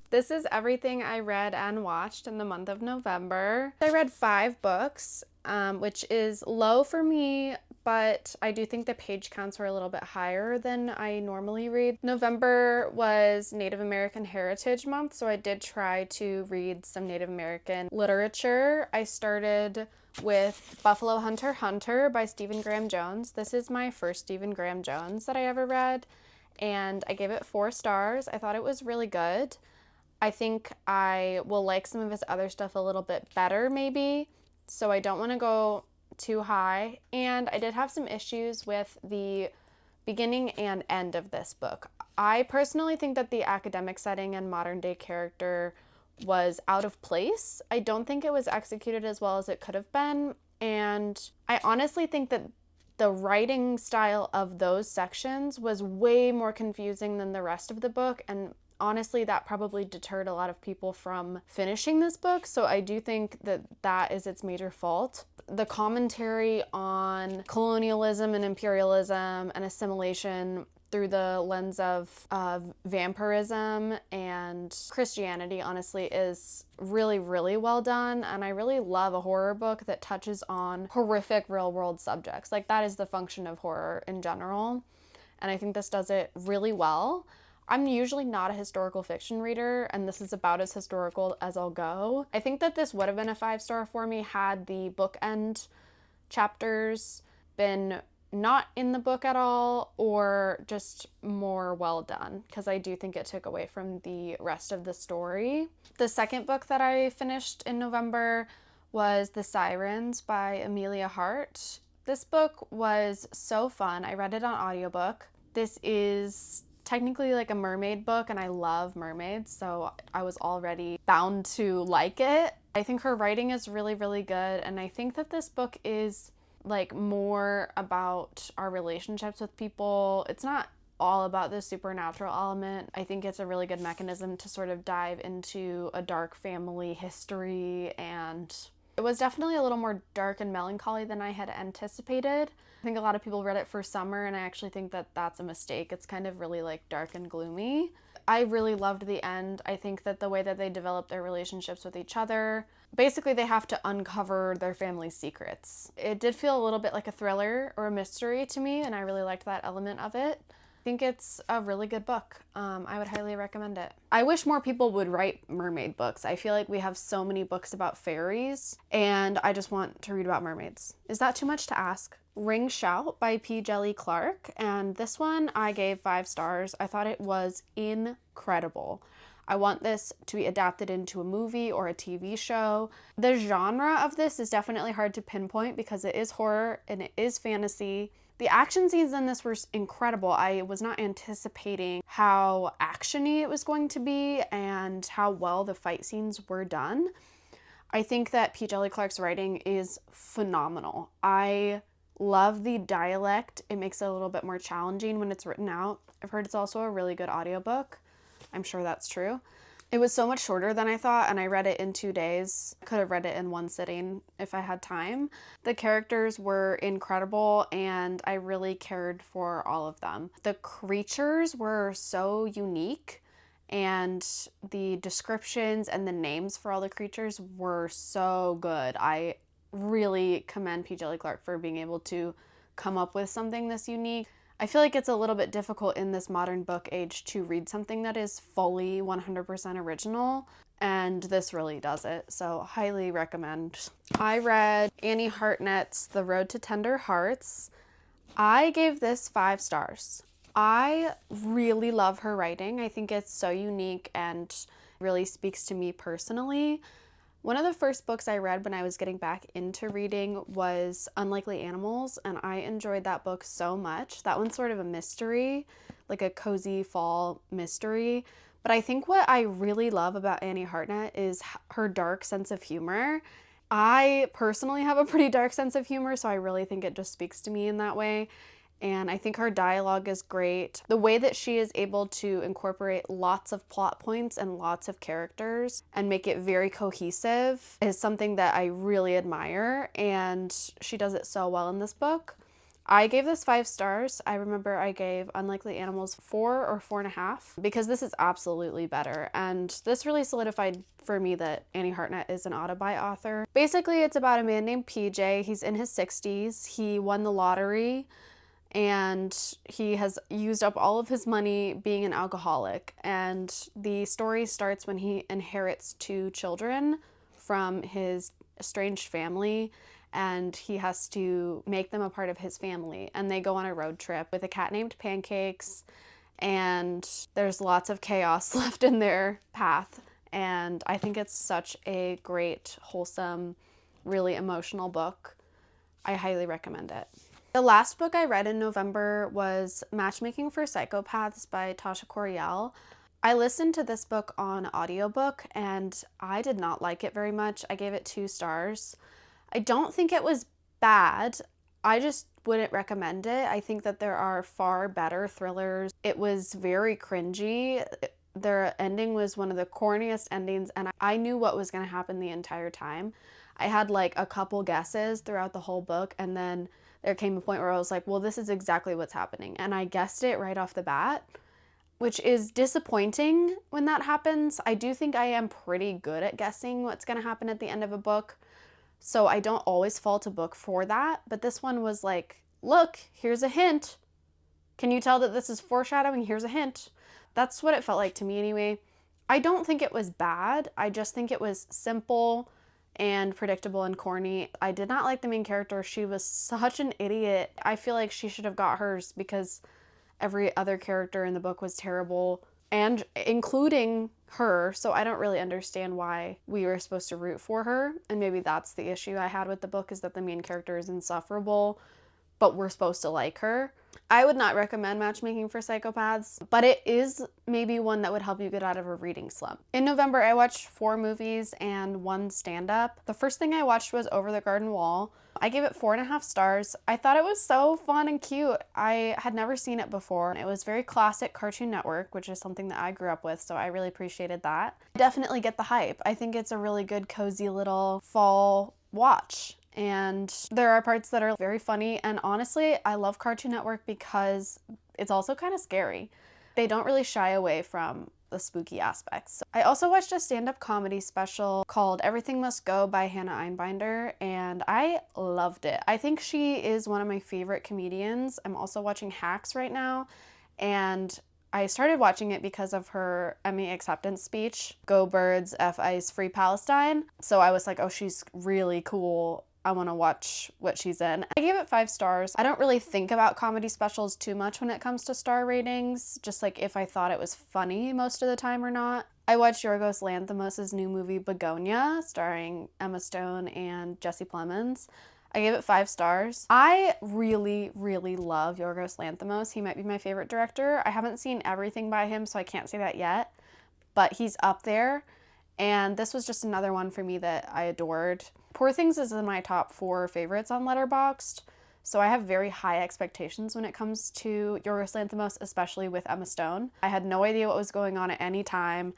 This is everything I read and watched in the month of November. I read 5 books, which is low for me, but I do think the page counts were a little bit higher than I normally read. November was Native American Heritage Month, so I did try to read some Native American literature. I started with Buffalo Hunter Hunter by Stephen Graham Jones. This is my first Stephen Graham Jones that I ever read, and I gave it 4 stars. I thought it was really good. I think I will like some of his other stuff a little bit better, maybe, so I don't want to go too high. And I did have some issues with the beginning and end of this book. I personally think that the academic setting and modern day character was out of place. I don't think it was executed as well as it could have been, and I honestly think that the writing style of those sections was way more confusing than the rest of the book, and honestly, that probably deterred a lot of people from finishing this book, so I do think that that is its major fault. The commentary on colonialism and imperialism and assimilation through the lens of vampirism and Christianity, honestly, is really, really well done, and I really love a horror book that touches on horrific real-world subjects. Like, that is the function of horror in general, and I think this does it really well. I'm usually not a historical fiction reader, and this is about as historical as I'll go. I think that this would have been a 5-star for me had the bookend chapters been not in the book at all, or just more well done, because I do think it took away from the rest of the story. The second book that I finished in November was The Sirens by Emilia Hart. This book was so fun. I read it on audiobook. This is technically like a mermaid book, and I love mermaids, so I was already bound to like it. I think her writing is really, really good, and I think that this book is like more about our relationships with people. It's not all about the supernatural element. I think it's a really good mechanism to sort of dive into a dark family history, and it was definitely a little more dark and melancholy than I had anticipated. I think a lot of people read it for summer, and I actually think that that's a mistake. It's kind of really like dark and gloomy. I really loved the end. I think that the way that they develop their relationships with each other, basically they have to uncover their family's secrets. It did feel a little bit like a thriller or a mystery to me, and I really liked that element of it. I think it's a really good book. I would highly recommend it. I wish more people would write mermaid books. I feel like we have so many books about fairies, and I just want to read about mermaids. Is that too much to ask? Ring Shout by P. Djèlí Clark, and this one I gave 5 stars. I thought it was incredible. I want this to be adapted into a movie or a TV show. The genre of this is definitely hard to pinpoint because it is horror and it is fantasy. The action scenes in this were incredible. I was not anticipating how actiony it was going to be and how well the fight scenes were done. I think that P. Djèlí Clark's writing is phenomenal. I love the dialect. It makes it a little bit more challenging when it's written out. I've heard it's also a really good audiobook. I'm sure that's true. It was so much shorter than I thought, and I read it in 2 days. I could have read it in one sitting if I had time. The characters were incredible, and I really cared for all of them. The creatures were so unique, and the descriptions and the names for all the creatures were so good. I really commend P. Djèlí Clark for being able to come up with something this unique. I feel like it's a little bit difficult in this modern book age to read something that is fully 100% original, and this really does it, so highly recommend. I read Annie Hartnett's The Road to Tender Hearts. I gave this 5 stars. I really love her writing. I think it's so unique and really speaks to me personally. One of the first books I read when I was getting back into reading was Unlikely Animals, and I enjoyed that book so much. That one's sort of a mystery, like a cozy fall mystery. But I think what I really love about Annie Hartnett is her dark sense of humor. I personally have a pretty dark sense of humor, so I really think it just speaks to me in that way. And I think her dialogue is great. The way that she is able to incorporate lots of plot points and lots of characters and make it very cohesive is something that I really admire, and she does it so well in this book. I gave this 5 stars. I remember I gave Unlikely Animals 4 or 4.5 because this is absolutely better. And this really solidified for me that Annie Hartnett is an autobi author. Basically, it's about a man named PJ. He's in his 60s. He won the lottery and he has used up all of his money being an alcoholic. And the story starts when he inherits 2 children from his estranged family, and he has to make them a part of his family. And they go on a road trip with a cat named Pancakes, and there's lots of chaos left in their path. And I think it's such a great, wholesome, really emotional book. I highly recommend it. The last book I read in November was Matchmaking for Psychopaths by Tasha Coryell. I listened to this book on audiobook and I did not like it very much. I gave it 2 stars. I don't think it was bad. I just wouldn't recommend it. I think that there are far better thrillers. It was very cringy. Their ending was one of the corniest endings, and I knew what was going to happen the entire time. I had like a couple guesses throughout the whole book, and then there came a point where I was like, well, this is exactly what's happening. And I guessed it right off the bat, which is disappointing when that happens. I do think I am pretty good at guessing what's going to happen at the end of a book, so I don't always fault a book for that. But this one was like, look, here's a hint. Can you tell that this is foreshadowing? Here's a hint. That's what it felt like to me anyway. I don't think it was bad. I just think it was simple and predictable and corny. I did not like the main character. She was such an idiot. I feel like she should have got hers because every other character in the book was terrible, and including her. So I don't really understand why we were supposed to root for her. And maybe that's the issue I had with the book, is that the main character is insufferable, but we're supposed to like her. I would not recommend Matchmaking for Psychopaths, but it is maybe one that would help you get out of a reading slump. In November, I watched 4 movies and 1 stand-up. The first thing I watched was Over the Garden Wall. I gave it 4.5 stars. I thought it was so fun and cute. I had never seen it before. It was very classic Cartoon Network, which is something that I grew up with, so I really appreciated that. I definitely get the hype. I think it's a really good, cozy little fall watch. And there are parts that are very funny, and honestly, I love Cartoon Network because it's also kind of scary. They don't really shy away from the spooky aspects. I also watched a stand-up comedy special called Everything Must Go by Hannah Einbinder, and I loved it. I think she is one of my favorite comedians. I'm also watching Hacks right now, and I started watching it because of her Emmy acceptance speech, Go Birds, F Ice, Free Palestine. So I was like, oh, she's really cool. I want to watch what she's in. I gave it 5 stars. I don't really think about comedy specials too much when it comes to star ratings, just like if I thought it was funny most of the time or not. I watched Yorgos Lanthimos' new movie Bugonia, starring Emma Stone and Jesse Plemons. I gave it 5 stars. I really, really love Yorgos Lanthimos. He might be my favorite director. I haven't seen everything by him, so I can't say that yet, but he's up there. And this was just another one for me that I adored. Poor Things is in my top 4 favorites on Letterboxd, so I have very high expectations when it comes to Yorgos Lanthimos, especially with Emma Stone. I had no idea what was going on at any time,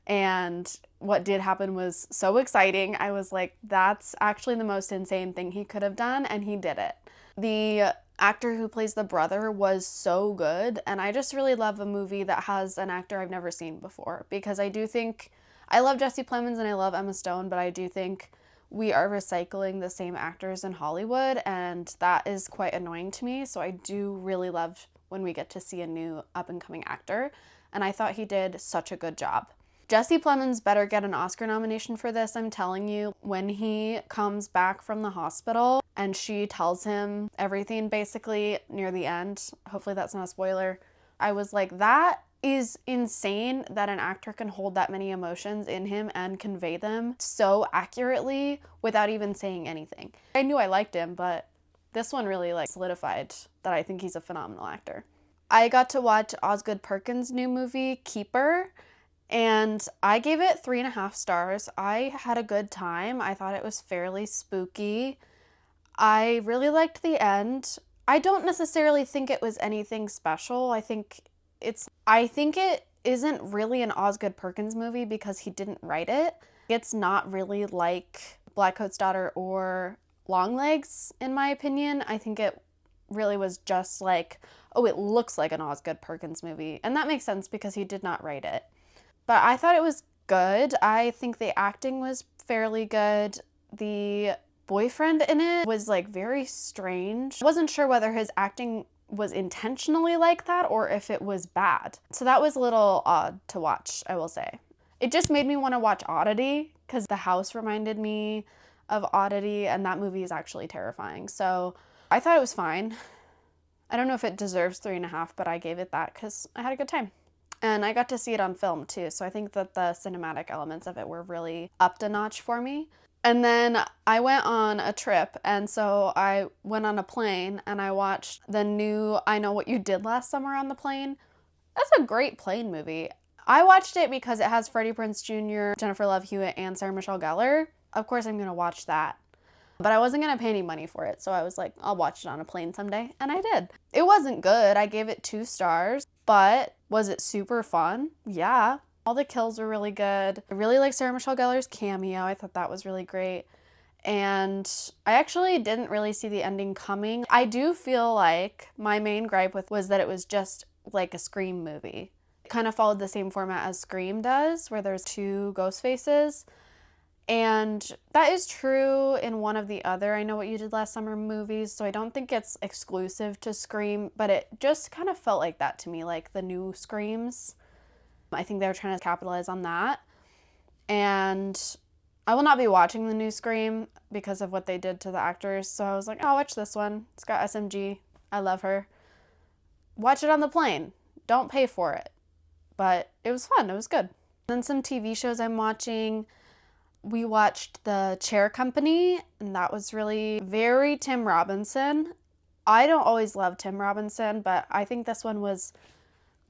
and what did happen was so exciting. I was like, that's actually the most insane thing he could have done, and he did it. The actor who plays the brother was so good, and I just really love a movie that has an actor I've never seen before, because I do think I love Jesse Plemons and I love Emma Stone, but I do think we are recycling the same actors in Hollywood, and that is quite annoying to me. So I do really love when we get to see a new up-and-coming actor, and I thought he did such a good job. Jesse Plemons better get an Oscar nomination for this, I'm telling you. When he comes back from the hospital and she tells him everything basically near the end, hopefully that's not a spoiler, I was like, that is insane that an actor can hold that many emotions in him and convey them so accurately without even saying anything. I knew I liked him, but this one really solidified that I think he's a phenomenal actor. I got to watch Osgood Perkins' new movie, Keeper, and I gave it 3.5 stars. I had a good time. I thought it was fairly spooky. I really liked the end. I don't necessarily think it was anything special. I think it isn't really an Osgood Perkins movie because he didn't write it. It's not really like Black Coat's Daughter or Longlegs, in my opinion. I think it really was just like, oh, it looks like an Osgood Perkins movie. And that makes sense because he did not write it. But I thought it was good. I think the acting was fairly good. The boyfriend in it was like very strange. I wasn't sure whether his acting was intentionally like that or if it was bad. So that was a little odd to watch, I will say. It just made me want to watch Oddity because the house reminded me of Oddity, and that movie is actually terrifying. So I thought it was fine. I don't know if it deserves 3.5, but I gave it that because I had a good time. And I got to see it on film too, so I think that the cinematic elements of it were really upped a notch for me. And then I went on a trip, and so I went on a plane and I watched the new I Know What You Did Last Summer on the Plane. That's a great plane movie. I watched it because it has Freddie Prinze Jr., Jennifer Love Hewitt, and Sarah Michelle Gellar. Of course I'm going to watch that. But I wasn't going to pay any money for it, so I was like, I'll watch it on a plane someday, and I did. It wasn't good. I gave it 2 stars, but was it super fun? Yeah. All the kills were really good. I really like Sarah Michelle Gellar's cameo. I thought that was really great. And I actually didn't really see the ending coming. I do feel like my main gripe was that it was just like a Scream movie. It kind of followed the same format as Scream does, where there's 2 ghost faces. And that is true in one of the other I Know What You Did Last Summer movies, so I don't think it's exclusive to Scream, but it just kind of felt like that to me, like the new Screams. I think they were trying to capitalize on that. And I will not be watching the new Scream because of what they did to the actors, so I was like, I'll watch this one. It's got SMG. I love her. Watch it on the plane. Don't pay for it. But it was fun. It was good. Then some TV shows I'm watching. We watched The Chair Company, and that was really very Tim Robinson. I don't always love Tim Robinson, but I think this one was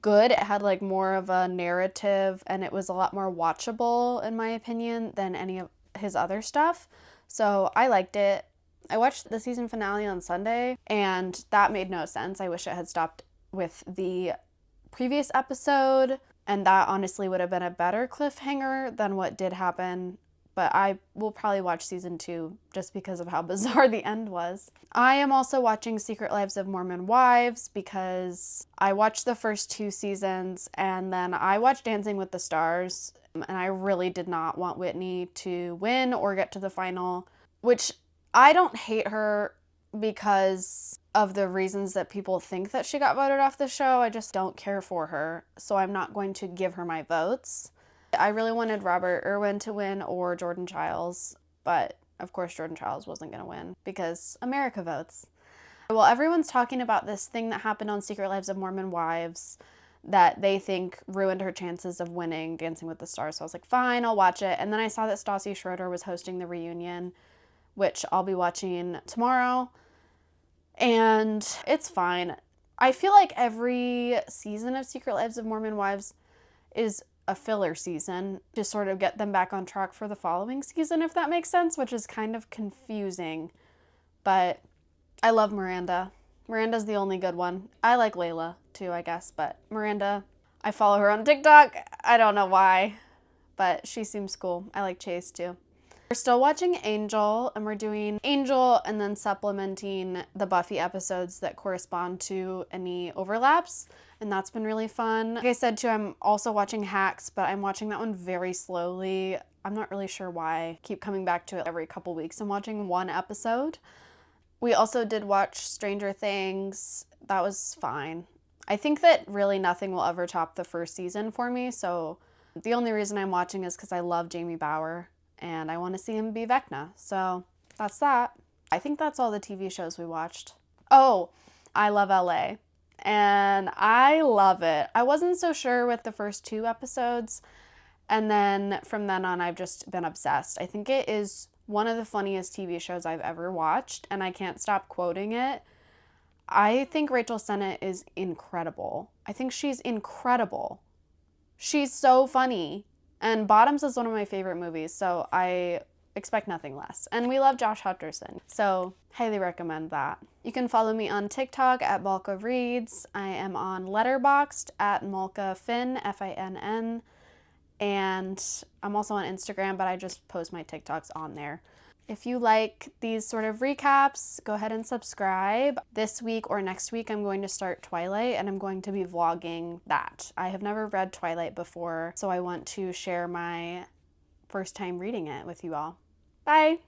good. It had like more of a narrative, and it was a lot more watchable, in my opinion, than any of his other stuff. So I liked it. I watched the season finale on Sunday, and that made no sense. I wish it had stopped with the previous episode, and that honestly would have been a better cliffhanger than what did happen. But I will probably watch season 2 just because of how bizarre the end was. I am also watching Secret Lives of Mormon Wives because I watched the first 2 seasons, and then I watched Dancing with the Stars, and I really did not want Whitney to win or get to the final, which I don't hate her because of the reasons that people think that she got voted off the show. I just don't care for her, so I'm not going to give her my votes. I really wanted Robert Irwin to win or Jordan Childs, but of course Jordan Childs wasn't going to win because America votes. Well, everyone's talking about this thing that happened on Secret Lives of Mormon Wives that they think ruined her chances of winning Dancing with the Stars. So I was like, fine, I'll watch it. And then I saw that Stassi Schroeder was hosting the reunion, which I'll be watching tomorrow. And it's fine. I feel like every season of Secret Lives of Mormon Wives is a filler season to sort of get them back on track for the following season, if that makes sense, which is kind of confusing. But I love Miranda. Miranda's the only good one. I like Layla too, I guess, but Miranda, I follow her on TikTok. I don't know why, but she seems cool. I like Chase too. We're still watching Angel, and we're doing Angel and then supplementing the Buffy episodes that correspond to any overlaps, and that's been really fun. Like I said too, I'm also watching Hacks, but I'm watching that one very slowly. I'm not really sure why. I keep coming back to it every couple weeks and watching one episode. We also did watch Stranger Things. That was fine. I think that really nothing will ever top the first season for me, so the only reason I'm watching is because I love Jamie Bauer and I want to see him be Vecna. So that's that. I think that's all the TV shows we watched. Oh, I Love LA. And I love it. I wasn't so sure with the first 2 episodes, and then from then on I've just been obsessed. I think it is one of the funniest TV shows I've ever watched, and I can't stop quoting it. I think Rachel Sennett is incredible. I think she's incredible. She's so funny. And Bottoms is one of my favorite movies, so I expect nothing less. And we love Josh Hutcherson, so highly recommend that. You can follow me on TikTok at Malka Reads. I am on letterboxd at Malka Finn, Finn, and I'm also on Instagram, but I just post my TikToks on there. If you like these sort of recaps, go ahead and subscribe. This week or next week, I'm going to start Twilight, and I'm going to be vlogging that. I have never read Twilight before, so I want to share my first time reading it with you all. Bye!